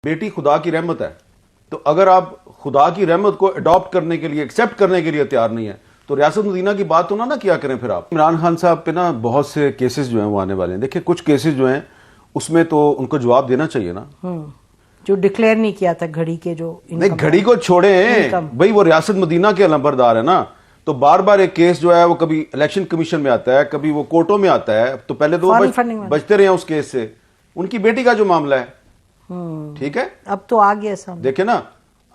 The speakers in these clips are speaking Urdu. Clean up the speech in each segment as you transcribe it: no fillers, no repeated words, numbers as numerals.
بیٹی خدا کی رحمت ہے، تو اگر آپ خدا کی رحمت کو اڈاپٹ کرنے کے لیے، ایکسیپٹ کرنے کے لیے تیار نہیں ہے تو ریاست مدینہ کی بات تو نہ کیا کریں پھر آپ۔ عمران خان صاحب پہ نا بہت سے کیسز جو ہیں وہ آنے والے ہیں۔ دیکھیں کچھ کیسز جو ہیں اس میں تو ان کو جواب دینا چاہیے نا، جو ڈکلیئر نہیں کیا تھا گھڑی کے جو نہیں گھڑی کو چھوڑیں بھائی، وہ ریاست مدینہ کے علمبردار ہے نا، تو بار بار ایک کیس جو ہے وہ کبھی الیکشن کمیشن میں آتا ہے، کبھی وہ کورٹوں میں آتا ہے، تو پہلے تو وہ بچتے رہے ہیں اس کیس سے۔ ان کی بیٹی کا جو معاملہ ہے ٹھیک ہے، اب تو آ گیا سامنے۔ دیکھیں نا،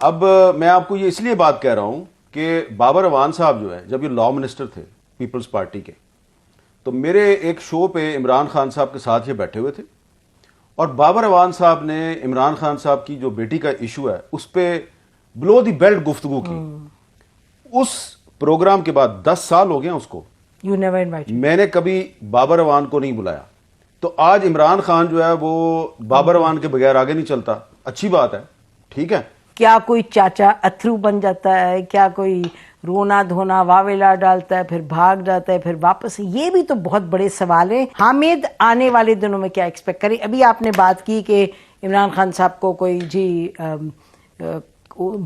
اب میں آپ کو یہ اس لیے بات کہہ رہا ہوں کہ بابر اعوان صاحب جو ہے جب یہ لا منسٹر تھے پیپلز پارٹی کے، تو میرے ایک شو پہ عمران خان صاحب کے ساتھ یہ بیٹھے ہوئے تھے، اور بابر اعوان صاحب نے عمران خان صاحب کی جو بیٹی کا ایشو ہے اس پہ بلو دی بیلٹ گفتگو کی۔ اس پروگرام کے بعد 10 سال ہو گئے ہیں اس کو، میں نے کبھی بابر اعوان کو نہیں بلایا، تو آج عمران خان جو ہے وہ بابر اعوان کے بغیر آگے نہیں چلتا۔ اچھی بات ہے، ٹھیک ہے، کیا کوئی چاچا اتھرو بن جاتا ہے، کیا کوئی رونا دھونا واویلا ڈالتا ہے پھر بھاگ جاتا ہے پھر واپس، یہ بھی تو بہت بڑے سوال ہے۔ حامد آنے والے دنوں میں کیا ایکسپیکٹ کریں؟ ابھی آپ نے بات کی کہ عمران خان صاحب کو کوئی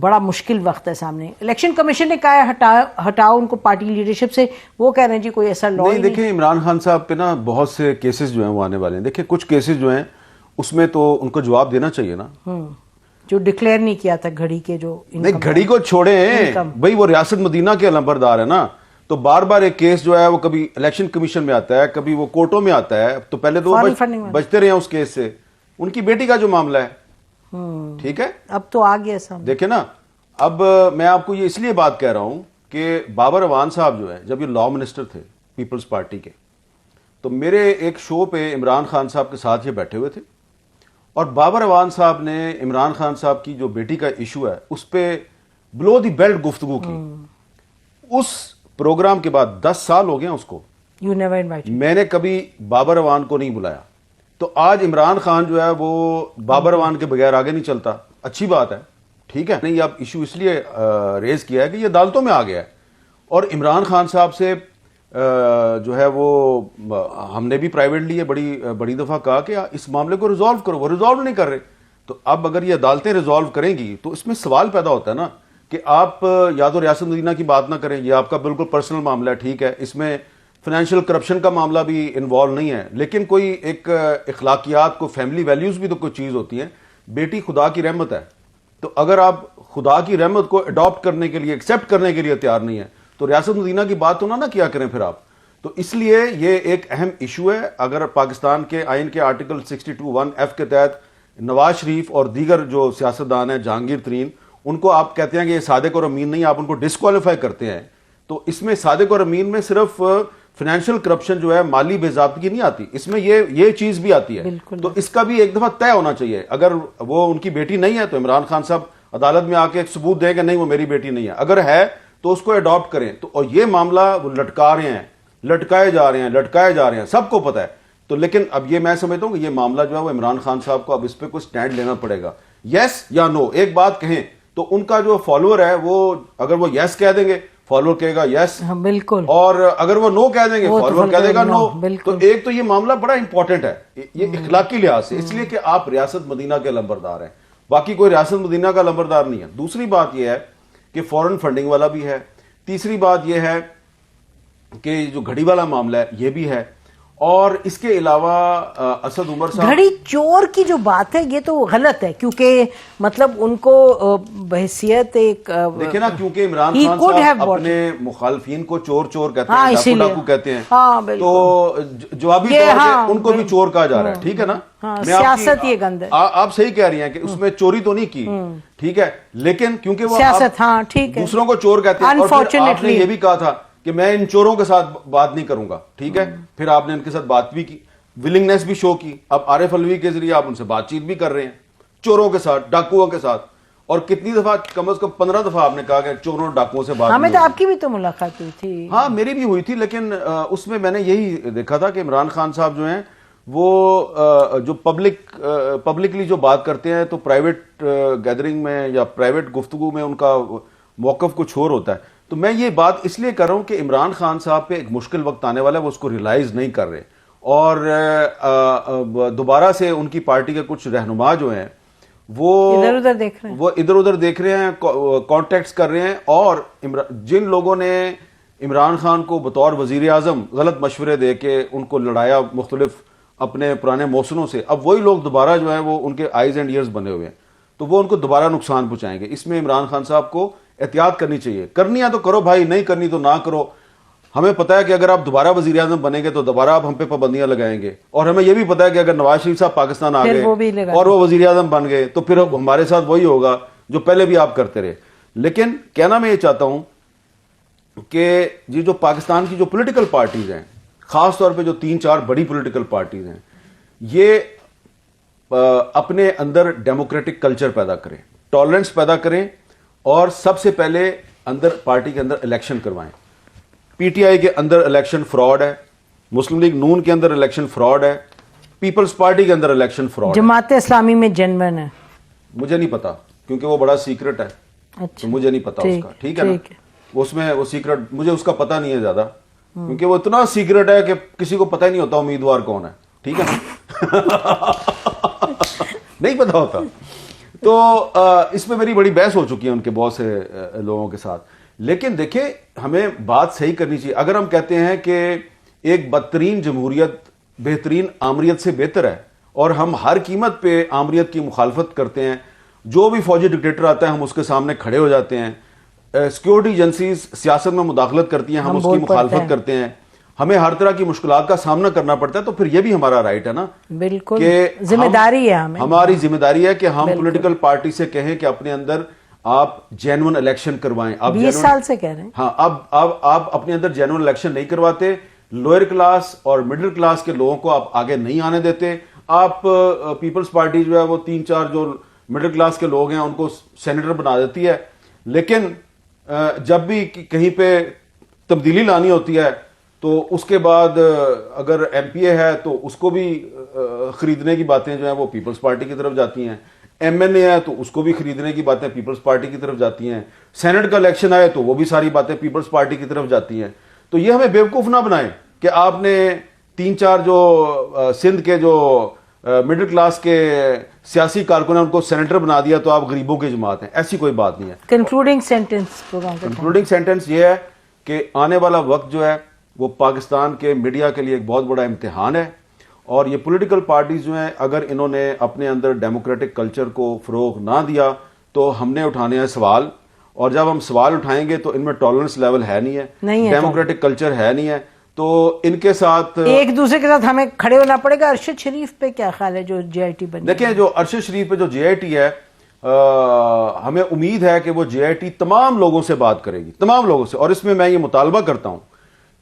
بڑا مشکل وقت ہے سامنے، الیکشن کمیشن نے کہا ہے ہٹاؤ ان کو پارٹی لیڈرشپ سے، وہ کہہ رہے ہیں جی کوئی ایسا لا نہیں۔ دیکھیں عمران خان صاحب پہ نا بہت سے کیسز جو ہیں وہ آنے والے ہیں۔ دیکھیں کچھ کیسز جو ہیں اس میں تو ان کو جواب دینا چاہیے نا، جو ڈکلیئر نہیں کیا تھا گھڑی کے جو نہیں گھڑی کو چھوڑیں بھائی، وہ ریاست مدینہ کے علمبردار ہے نا، تو بار بار ایک کیس جو ہے وہ کبھی الیکشن کمیشن میں آتا ہے، کبھی وہ کورٹوں میں آتا ہے، تو پہلے تو وہ بچتے رہے ہیں اس کیس سے۔ ان کی بیٹی کا جو معاملہ ہے ٹھیک ہے، اب تو آ گیا سامنے۔ دیکھیں نا، اب میں آپ کو یہ اس لیے بات کہہ رہا ہوں کہ بابر اعوان صاحب جو ہے جب یہ لا منسٹر تھے پیپلز پارٹی کے، تو میرے ایک شو پہ عمران خان صاحب کے ساتھ یہ بیٹھے ہوئے تھے، اور بابر اعوان صاحب نے عمران خان صاحب کی جو بیٹی کا ایشو ہے اس پہ بلو دی بیلٹ گفتگو کی۔ اس پروگرام کے بعد 10 سال ہو گئے ہیں اس کو، میں نے کبھی بابر اعوان کو نہیں بلایا، تو آج عمران خان جو ہے وہ بابر اعوان کے بغیر آگے نہیں چلتا۔ اچھی بات ہے، ٹھیک ہے، نہیں اب ایشو اس لیے ریز کیا ہے کہ یہ عدالتوں میں آ گیا ہے، اور عمران خان صاحب سے جو ہے وہ ہم نے بھی پرائیویٹلی بڑی دفعہ کہا کہ اس معاملے کو ریزالو کرو، وہ ریزالو نہیں کر رہے، تو اب اگر یہ عدالتیں ریزالو کریں گی تو اس میں سوال پیدا ہوتا ہے نا کہ آپ یا تو ریاست مدینہ کی بات نہ کریں، یہ آپ کا بالکل پرسنل معاملہ ہے، ٹھیک ہے، اس میں فائنینشیل کرپشن کا معاملہ بھی انوالو نہیں ہے، لیکن کوئی ایک اخلاقیات کو فیملی ویلیوز بھی تو کوئی چیز ہوتی ہیں۔ بیٹی خدا کی رحمت ہے، تو اگر آپ خدا کی رحمت کو اڈاپٹ کرنے کے لیے، ایکسیپٹ کرنے کے لیے تیار نہیں ہے تو ریاست مدینہ کی بات تو نہ کیا کریں پھر آپ۔ تو اس لیے یہ ایک اہم ایشو ہے۔ اگر پاکستان کے آئین کے آرٹیکل 62(1)(f) کے تحت نواز شریف اور دیگر جو سیاستدان ہیں جہانگیر ترین، ان کو آپ کہتے ہیں کہ یہ صادق اور امین نہیں، آپ ان کو ڈسکوالیفائی کرتے ہیں، تو اس میں صادق اور امین میں صرف فائنینشیل کرپشن جو ہے، مالی بے ضابطگی نہیں آتی، اس میں یہ چیز بھی آتی ہے، تو اس کا بھی ایک دفعہ طے ہونا چاہیے۔ اگر وہ ان کی بیٹی نہیں ہے تو عمران خان صاحب عدالت میں آ کے ایک ثبوت دیں کہ نہیں وہ میری بیٹی نہیں ہے، اگر ہے تو اس کو اڈاپٹ کریں۔ تو اور یہ معاملہ وہ لٹکا رہے ہیں، لٹکائے جا رہے ہیں، سب کو پتہ ہے، تو لیکن اب یہ میں سمجھتا ہوں کہ یہ معاملہ جو ہے وہ عمران خان صاحب کو اب اس پہ کوئی سٹینڈ لینا پڑے گا، یس یا نو۔ ایک بات کہیں تو ان کا جو فالوور ہے وہ اگر وہ یس کہہ دیں گے فالوور کہے گا یس، بالکل، اور اگر وہ نو کہہ دیں گے فالوور کہہ دے گا نو۔ تو ایک تو یہ معاملہ بڑا امپورٹنٹ ہے یہ اخلاقی لحاظ سے، اس لیے کہ آپ ریاست مدینہ کے لمبردار ہیں، باقی کوئی ریاست مدینہ کا لمبردار نہیں ہے۔ دوسری بات یہ ہے کہ فورن فنڈنگ والا بھی ہے، تیسری بات یہ ہے کہ جو گھڑی والا معاملہ ہے یہ بھی ہے، اور اس کے علاوہ اسد عمر صاحب، گھڑی چور کی جو بات ہے یہ تو غلط ہے، کیونکہ مطلب ان کو بحیثیت ایک دیکھیں نا، کیونکہ عمران خان صاحب اپنے مخالفین کو چور کہتے ہیں، ڈاکو کہتے ہیں، تو جوابی طور پہ ان کو بھی چور کہا جا رہا ہے، ٹھیک ہے نا۔ سیاست یہ گند ہے، آپ صحیح کہہ رہی ہیں کہ اس میں چوری تو نہیں کی، ٹھیک ہے، لیکن کیونکہ وہ دوسروں کو چور کہتے ہیں، اور پھر آپ نے یہ بھی کہا تھا کہ میں ان چوروں کے ساتھ بات نہیں کروں گا، ٹھیک ہے، پھر آپ نے ان کے ساتھ بات بھی کی، ولنگنس بھی شو کی، اب عارف علوی کے ذریعے آپ ان سے بات چیت بھی کر رہے ہیں، چوروں کے ساتھ، ڈاکوؤں کے ساتھ، اور کتنی دفعہ، کم از کم 15 دفعہ آپ نے کہا کہ چوروں اور ڈاکوؤں سے بات ہمیں تو آپ کی بھی تو ملاقات ہوئی تھی۔ ہاں میری بھی ہوئی تھی، لیکن اس میں نے یہی دیکھا تھا کہ عمران خان صاحب جو ہیں وہ جو پبلکلی جو بات کرتے ہیں تو پرائیویٹ گیدرنگ میں یا پرائیویٹ گفتگو میں ان کا موقف کچھ اور ہوتا ہے۔ تو میں یہ بات اس لیے کر رہا ہوں کہ عمران خان صاحب پہ ایک مشکل وقت آنے والا ہے، وہ اس کو ریلائز نہیں کر رہے، اور دوبارہ سے ان کی پارٹی کے کچھ رہنما جو ہیں وہ ادھر ادھر دیکھ رہے ہیں، وہ ادھر ادھر دیکھ رہے ہیں، کانٹیکٹس کر رہے ہیں، اور جن لوگوں نے عمران خان کو بطور وزیر اعظم غلط مشورے دے کے ان کو لڑایا مختلف اپنے پرانے موسنوں سے، اب وہی لوگ دوبارہ جو ہیں وہ ان کے آئیز اینڈ ایئرز بنے ہوئے ہیں، تو وہ ان کو دوبارہ نقصان پہنچائیں گے. اس میں عمران خان صاحب کو احتیاط کرنی چاہیے. کرنی ہے تو کرو بھائی، نہیں کرنی تو نہ کرو. ہمیں پتا ہے کہ اگر آپ دوبارہ وزیر اعظم بنیں گے تو دوبارہ آپ ہم پہ پابندیاں لگائیں گے، اور ہمیں یہ بھی پتا ہے کہ اگر نواز شریف صاحب پاکستان آ گئے اور وہ وزیر اعظم بن گئے تو پھر ہمارے ساتھ وہی ہوگا جو پہلے بھی آپ کرتے رہے. لیکن کہنا میں یہ چاہتا ہوں کہ یہ جو پاکستان کی جو پولیٹیکل پارٹیز ہیں، خاص طور پہ جو 3-4 بڑی پولیٹیکل پارٹیز ہیں، یہ اپنے اندر ڈیموکریٹک کلچر پیدا کریں، ٹالرنس پیدا کریں، اور سب سے پہلے اندر پارٹی کے اندر الیکشن کروائیں. پی ٹی آئی کے اندر الیکشن فراڈ ہے، مسلم لیگ نون کے اندر الیکشن فراڈ ہے، پیپلز پارٹی کے اندر الیکشن فراڈ ہے. جماعت اسلامی میں جنون ہے، مجھے نہیں پتا کیونکہ وہ بڑا سیکرٹ ہے، تو مجھے نہیں پتا اس کا. ٹھیک ہے نا، اس میں وہ سیکرٹ مجھے اس کا پتا نہیں ہے زیادہ، کیونکہ وہ اتنا سیکرٹ ہے کہ کسی کو پتہ ہی نہیں ہوتا امیدوار کون ہے. ٹھیک ہے نا، نہیں پتا ہوتا. تو اس میں میری بڑی بحث ہو چکی ہے ان کے بہت سے لوگوں کے ساتھ. لیکن دیکھیں، ہمیں بات صحیح کرنی چاہیے. اگر ہم کہتے ہیں کہ ایک بدترین جمہوریت بہترین آمریت سے بہتر ہے، اور ہم ہر قیمت پہ آمریت کی مخالفت کرتے ہیں، جو بھی فوجی ڈکٹیٹر آتا ہے ہم اس کے سامنے کھڑے ہو جاتے ہیں، سیکورٹی ایجنسیز سیاست میں مداخلت کرتی ہیں ہم اس کی مخالفت کرتے ہیں، ہمیں ہر طرح کی مشکلات کا سامنا کرنا پڑتا ہے، تو پھر یہ بھی ہمارا رائٹ ہے نا، بالکل کہ ذمہ داری ہے ہماری ذمہ داری ہے کہ ہم پولیٹیکل پارٹی سے کہیں کہ اپنے اندر آپ جینون الیکشن کروائیں. 20 سال سے کہہ رہے ہیں. ہاں، اب آپ اپنے اندر جینون الیکشن نہیں کرواتے، لوئر کلاس اور مڈل کلاس کے لوگوں کو آپ آگے نہیں آنے دیتے. آپ پیپلز پارٹی جو ہے وہ 3-4 جو مڈل کلاس کے لوگ ہیں ان کو سینیٹر بنا دیتی ہے، لیکن جب بھی کہیں پہ تبدیلی لانی ہوتی ہے تو اس کے بعد اگر ایم پی اے ہے تو اس کو بھی خریدنے کی باتیں جو ہیں وہ پیپلز پارٹی کی طرف جاتی ہیں، ایم این اے ہے تو اس کو بھی خریدنے کی باتیں پیپلز پارٹی کی طرف جاتی ہیں، سینٹ کا الیکشن آئے تو وہ بھی ساری باتیں پیپلز پارٹی کی طرف جاتی ہیں. تو یہ ہمیں بیوقوف نہ بنائیں کہ آپ نے 3-4 جو سندھ کے جو مڈل کلاس کے سیاسی کارکن ہیں ان کو سینیٹر بنا دیا تو آپ غریبوں کی جماعت ہیں. ایسی کوئی بات نہیں ہے. کنکلوڈنگ سینٹنس یہ ہے کہ آنے والا وقت جو ہے وہ پاکستان کے میڈیا کے لیے ایک بہت بڑا امتحان ہے، اور یہ پولیٹیکل پارٹیز جو ہیں اگر انہوں نے اپنے اندر ڈیموکریٹک کلچر کو فروغ نہ دیا تو ہم نے اٹھانے ہیں سوال، اور جب ہم سوال اٹھائیں گے تو ان میں ٹالرنس لیول ہے نہیں ہے، ڈیموکریٹک کلچر ہے نہیں ہے، تو ان کے ساتھ ایک دوسرے کے ساتھ ہمیں کھڑے ہونا پڑے گا. ارشد شریف پہ کیا خیال ہے جو جے آئی ٹی بن؟ دیکھیں، جو ارشد شریف پہ جو جے آئی ٹی ہے، ہمیں امید ہے کہ وہ جے آئی ٹی تمام لوگوں سے بات کرے گی، تمام لوگوں سے. اور اس میں یہ مطالبہ کرتا ہوں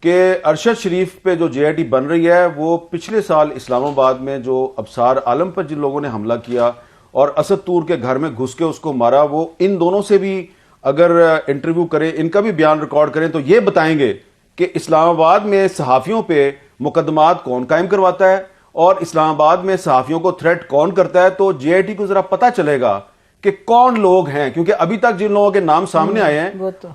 کہ ارشد شریف پہ جو جے آئی ٹی بن رہی ہے وہ پچھلے سال اسلام آباد میں جو ابصار عالم پر جن لوگوں نے حملہ کیا اور اسد طور کے گھر میں گھس کے اس کو مارا، وہ ان دونوں سے بھی اگر انٹرویو کریں، ان کا بھی بیان ریکارڈ کریں تو یہ بتائیں گے کہ اسلام آباد میں صحافیوں پہ مقدمات کون قائم کرواتا ہے اور اسلام آباد میں صحافیوں کو تھریٹ کون کرتا ہے. تو جے آئی ٹی کو ذرا پتہ چلے گا کہ کون لوگ ہیں، کیونکہ ابھی تک جن لوگوں کے نام سامنے آئے ہیں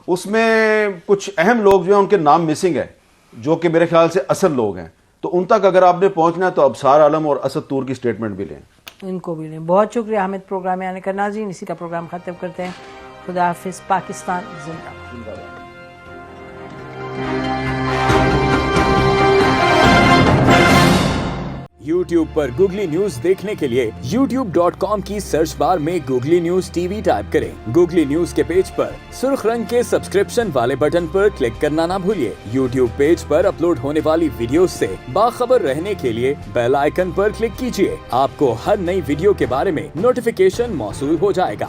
اس میں کچھ اہم لوگ جو ہیں ان کے نام مسنگ ہے، جو کہ میرے خیال سے اصل لوگ ہیں. تو ان تک اگر آپ نے پہنچنا ہے تو ابصار عالم اور اسد طور کی سٹیٹمنٹ بھی لیں، ان کو بھی لیں. بہت شکریہ حامد پروگرام میں آنے کا. ناظرین، اسی کا پروگرام ختم کرتے ہیں. خدا حافظ. پاکستان زندہ باد. YouTube پر گوگلی نیوز دیکھنے کے لیے youtube.com کی سرچ بار میں googly news T V type کریں. گوگلی نیوز کے پیج پر سرخ رنگ کے سبسکرپشن والے بٹن پر کلک کرنا نہ بھولیے. YouTube پیج پر اپلوڈ ہونے والی ویڈیوز سے باخبر رہنے کے لیے بیل آئیکن پر کلک کیجیے. آپ کو ہر نئی ویڈیو کے بارے میں نوٹیفیکیشن موصول ہو جائے گا.